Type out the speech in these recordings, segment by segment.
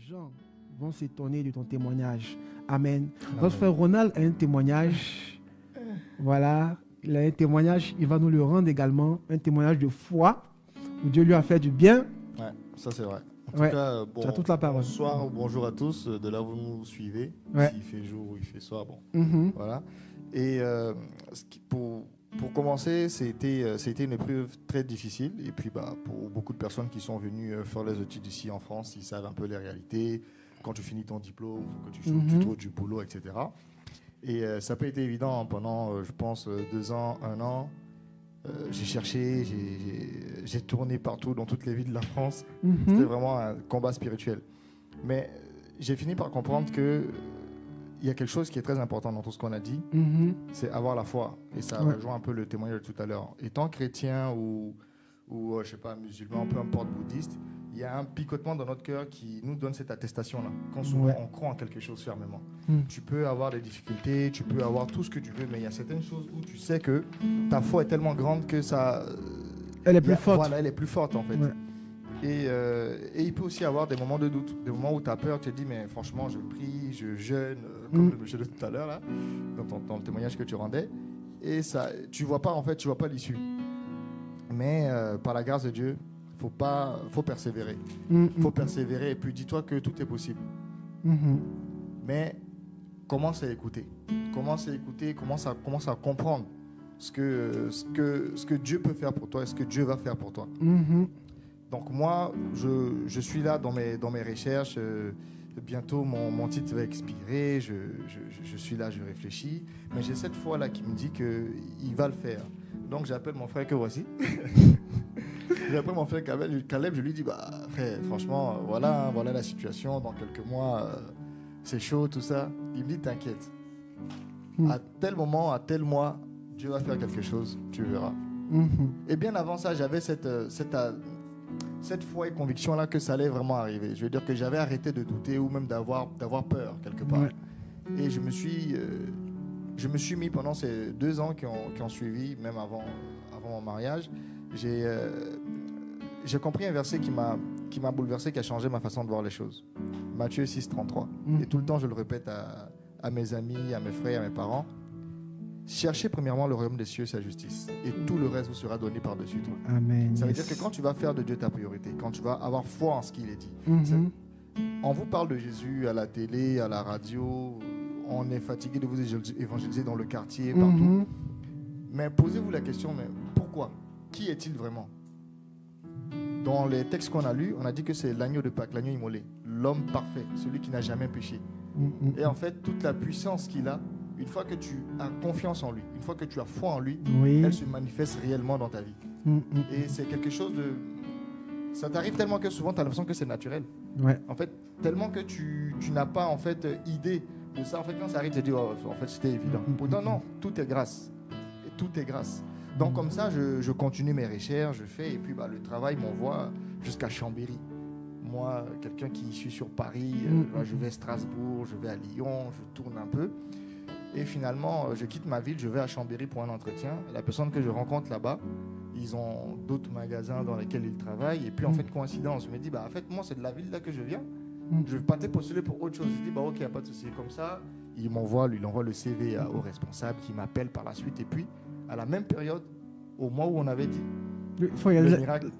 gens vont s'étonner de ton témoignage. Amen. Notre frère Ronald a un témoignage. Voilà, il a un témoignage, il va nous le rendre également, un témoignage de foi, où Dieu lui a fait du bien. Ouais, ça c'est vrai. En tout Ouais, cas, tu as toute la parole. bonsoir ou bonjour à tous, de là où vous nous suivez. Ouais. S'il fait jour ou il fait soir, bon. Mhm. Voilà. Et pour commencer, c'était une épreuve très difficile. Et puis, pour beaucoup de personnes qui sont venues faire les études ici en France, ils savent un peu les réalités. Quand tu finis ton diplôme, il faut que tu trouves du boulot, etc. Et ça n'a pas été évident pendant, je pense, 2 ans, 1 an. J'ai cherché, j'ai tourné partout dans toutes les villes de la France. C'était vraiment un combat spirituel. Mais j'ai fini par comprendre que il y a quelque chose qui est très important dans tout ce qu'on a dit, c'est avoir la foi. Et ça rejoint un peu le témoignage de tout à l'heure. Étant chrétien ou je sais pas, musulman, peu importe, bouddhiste, il y a un picotement dans notre cœur qui nous donne cette attestation-là. Quand souvent on croit en quelque chose fermement. Tu peux avoir des difficultés, tu peux avoir tout ce que tu veux, mais il y a certaines choses où tu sais que ta foi est tellement grande que ça... Elle est plus forte. Voilà, elle est plus forte en fait. Ouais. Et il peut aussi y avoir des moments de doute, des moments où tu as peur, tu te dis mais franchement je prie, je jeûne, comme le monsieur de tout à l'heure là, dans le témoignage que tu rendais, et ça, tu vois pas l'issue. Mais par la grâce de Dieu, faut persévérer. Faut persévérer et puis dis-toi que tout est possible. Mais commence à écouter, commence à comprendre ce que Dieu peut faire pour toi et ce que Dieu va faire pour toi. Donc moi, je suis là dans mes recherches. Bientôt, mon titre va expirer. Je suis là, je réfléchis. Mais j'ai cette foi-là qui me dit qu'il va le faire. Donc j'appelle mon frère que voici. J'appelle mon frère Caleb, je lui dis, frère, franchement, voilà la situation. Dans quelques mois, c'est chaud, tout ça. Il me dit, t'inquiète. À tel moment, à tel mois, Dieu va faire quelque chose, tu verras. Et bien avant ça, j'avais cette foi et conviction-là que ça allait vraiment arriver. Je veux dire que j'avais arrêté de douter ou même d'avoir peur quelque part. Ouais. Et je me suis mis pendant ces 2 ans qui ont suivi, même avant mon mariage, j'ai compris un verset qui m'a bouleversé, qui a changé ma façon de voir les choses. Matthieu 6, 33. Et tout le temps, je le répète à mes amis, à mes frères, à mes parents. Cherchez premièrement le royaume des cieux et sa justice. Et tout le reste vous sera donné par-dessus toi. Amen. Ça veut dire que quand tu vas faire de Dieu ta priorité, quand tu vas avoir foi en ce qu'il est dit, on vous parle de Jésus à la télé, à la radio, on est fatigué de vous évangéliser dans le quartier, partout. Mais posez-vous la question, mais pourquoi? Qui est-il vraiment? Dans les textes qu'on a lus, on a dit que c'est l'agneau de Pâques, l'agneau immolé, l'homme parfait, celui qui n'a jamais péché. Et en fait, toute la puissance qu'il a, une fois que tu as confiance en lui, une fois que tu as foi en lui, elle se manifeste réellement dans ta vie. Et c'est quelque chose de... Ça t'arrive tellement que souvent, tu as l'impression que c'est naturel. Ouais. En fait, tellement que tu n'as pas en fait idée de ça. En fait, quand ça arrive, tu te dis, en fait, c'était évident. Pourtant, non, tout est grâce. Et tout est grâce. Donc, comme ça, je continue mes recherches, je fais, et puis le travail m'envoie jusqu'à Chambéry. Moi, quelqu'un qui suis sur Paris, je vais à Strasbourg, je vais à Lyon, je tourne un peu. Et finalement, je quitte ma ville, je vais à Chambéry pour un entretien. La personne que je rencontre là-bas, ils ont d'autres magasins dans lesquels ils travaillent. Et puis, en fait, coïncidence, je me dis, en fait, moi, c'est de la ville là que je viens. Je ne vais pas te postuler pour autre chose. Je dis, ok, il n'y a pas de souci. Comme ça, il envoie le CV au responsable qui m'appelle par la suite. Et puis, à la même période, au mois où on avait dit, le miracle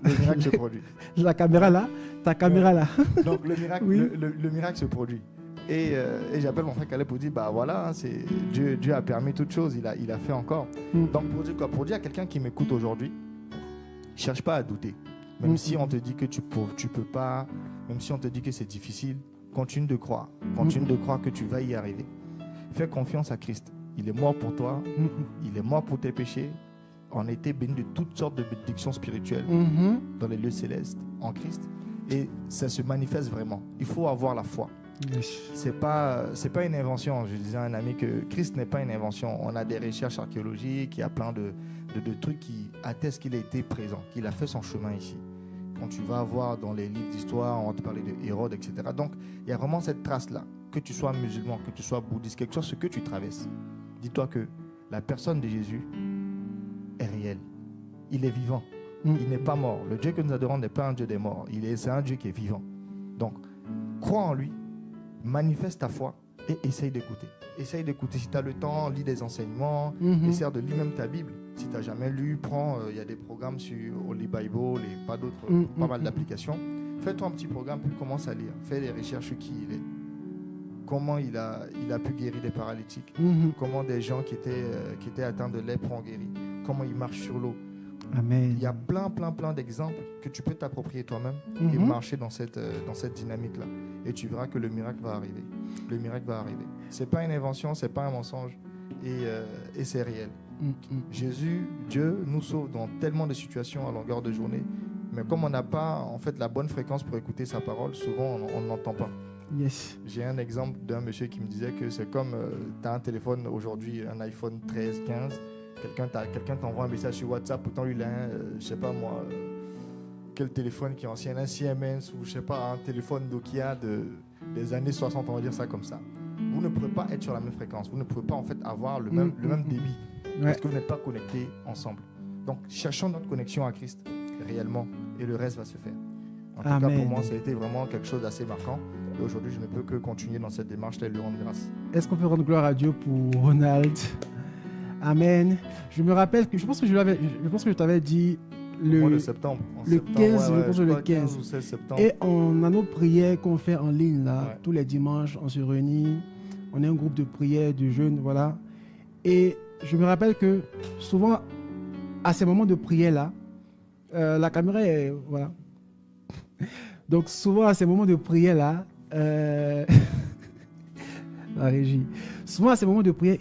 se produit. La caméra là, ta caméra là. Donc, le miracle se produit. Et j'appelle mon frère Caleb pour dire, voilà, c'est Dieu a permis toutes choses, il a fait encore. Donc pour dire quoi? Pour dire à quelqu'un qui m'écoute aujourd'hui, cherche pas à douter. Même si on te dit que tu peux pas, même si on te dit que c'est difficile, continue de croire. Continue de croire que tu vas y arriver. Fais confiance à Christ. Il est mort pour toi, il est mort pour tes péchés. On a été bénis de toutes sortes de bénédictions spirituelles dans les lieux célestes, en Christ. Et ça se manifeste vraiment. Il faut avoir la foi. C'est pas une invention. Je disais à un ami que Christ n'est pas une invention. On a des recherches archéologiques, il y a plein de trucs qui attestent qu'il a été présent, qu'il a fait son chemin ici. Quand tu vas voir dans les livres d'histoire, on va te parler de Hérode, etc. Donc, il y a vraiment cette trace-là. Que tu sois musulman, que tu sois bouddhiste, quelque chose, ce que tu traverses. Dis-toi que la personne de Jésus est réelle. Il est vivant. Il n'est pas mort. Le Dieu que nous adorons n'est pas un Dieu des morts. C'est un Dieu qui est vivant. Donc, crois en lui, manifeste ta foi et essaye d'écouter. Essaye d'écouter. Si tu as le temps, lis des enseignements, essaie de lire même ta Bible. Si tu n'as jamais lu, prends, il y a des programmes sur Holy Bible et pas d'autres, pas mal d'applications. Fais-toi un petit programme, puis commence à lire. Fais des recherches sur qui il est. Comment il a pu guérir des paralytiques. Comment des gens qui étaient atteints de lèpre ont guéri. Comment il marche sur l'eau. Amen. Il y a plein d'exemples que tu peux t'approprier toi-même et marcher dans cette dynamique-là. Et tu verras que le miracle va arriver. Le miracle va arriver. Ce n'est pas une invention, ce n'est pas un mensonge et c'est réel. Jésus, Dieu, nous sauve dans tellement de situations à longueur de journée. Mais comme on n'a pas en fait la bonne fréquence pour écouter sa parole, souvent on ne l'entend pas. Yes. J'ai un exemple d'un monsieur qui me disait que c'est comme tu as un téléphone aujourd'hui, un iPhone 13, 15. Quelqu'un t'envoie un message sur WhatsApp, pourtant lui il a un, je sais pas moi, quel téléphone qui est ancien, un Siemens ou je sais pas, un téléphone Nokia des années 60, on va dire ça comme ça. Vous ne pouvez pas être sur la même fréquence, vous ne pouvez pas en fait avoir le même débit, parce que vous n'êtes pas connectés ensemble. Donc cherchons notre connexion à Christ réellement et le reste va se faire. En tout cas pour moi ça a été vraiment quelque chose d'assez marquant. Et aujourd'hui je ne peux que continuer dans cette démarche et lui rendre grâce. Est-ce qu'on peut rendre gloire à Dieu pour Ronald? Amen. Je me rappelle que je pense que je t'avais dit le mois de septembre. Le 15, je pense le 15. Ou 16 septembre. Et on a nos prières qu'on fait en ligne là, tous les dimanches, on se réunit, on est un groupe de prières, de jeûne, voilà. Et je me rappelle que souvent, à ces moments de prière là, la caméra est, voilà. Donc souvent à ces moments de prière là, la régie, souvent à ces moments de prière,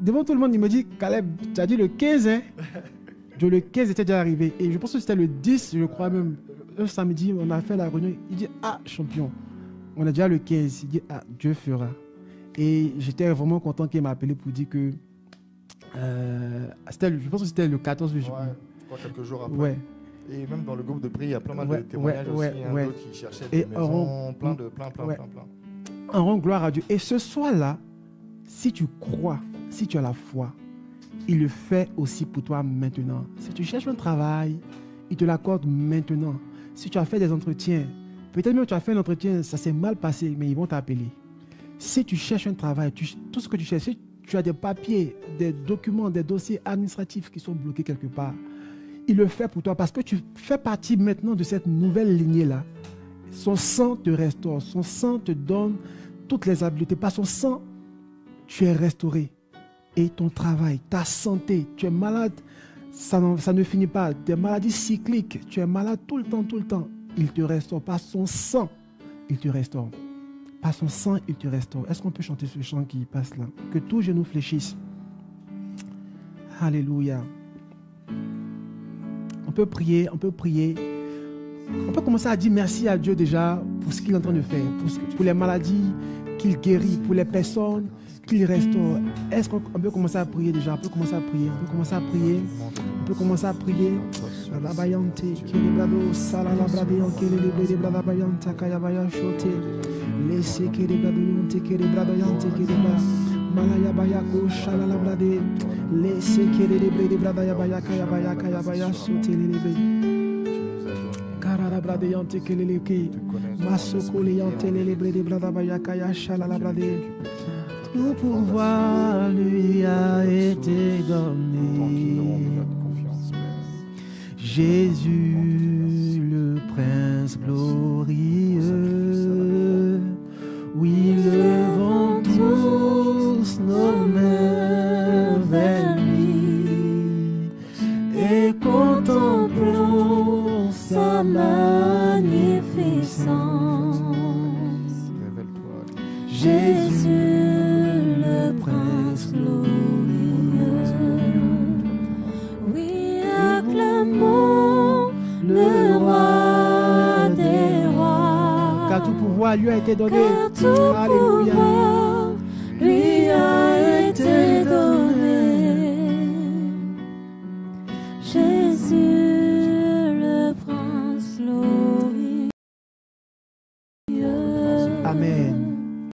devant tout le monde, il me dit, Caleb, tu as dit le 15, hein? Le 15 était déjà arrivé. Et je pense que c'était le 10, je crois même. Un samedi, on a fait la réunion. Il dit, champion, on a déjà le 15. Il dit, Dieu fera. Et j'étais vraiment content qu'il m'a appelé pour dire que... je pense que c'était le 14. Je crois quelques jours après. Ouais. Et même dans le groupe de prière, il y a plein de témoignages aussi. D'autres qui cherchaient des maisons, plein. On rend gloire à Dieu. Et ce soir-là, si tu crois, si tu as la foi, il le fait aussi pour toi maintenant. Si tu cherches un travail, il te l'accorde maintenant. Si tu as fait des entretiens, peut-être même tu as fait un entretien, ça s'est mal passé, mais ils vont t'appeler. Si tu cherches un travail, tout ce que tu cherches, si tu as des papiers, des documents, des dossiers administratifs qui sont bloqués quelque part, il le fait pour toi parce que tu fais partie maintenant de cette nouvelle lignée-là. Son sang te restaure, son sang te donne toutes les habiletés. Par son sang, tu es restauré. Et ton travail, ta santé, tu es malade, ça ne finit pas. Des maladies cycliques, tu es malade tout le temps. Il te restaure. Par son sang, il te restaure. Par son sang, il te restaure. Est-ce qu'on peut chanter ce chant qui passe là? Que tous genoux fléchissent. Alléluia. On peut prier. On peut commencer à dire merci à Dieu déjà pour ce qu'il est en train de faire. Pour les maladies qu'il guérit, pour les personnes qu'il restaure. Est-ce qu'on peut commencer à prier déjà? On peut commencer à prier. Rabayante, Kelebrado, Salalabradion, Kelebradabaya, Kayabaya, Shote, Lese, Kelebradonte, Kelebradayante, Kelebra, Malaya Bayako, Shalalabrade, Lese, Kelebradabaya, Kayabaya, Kayabaya, Shote, Lebe, Karabradayante, Keleleke, Masokoliante, Lebradabaya, Kaya, Shalalabrade. Tout pouvoir lui a été donné. Jésus, le prince glorieux, oui, levons tous nos mains vers lui et contemplons sa magnificence. Jésus, le prince glorieux, oui, acclamons le roi des rois. Car tout pouvoir lui a été donné. Alléluia. Lui a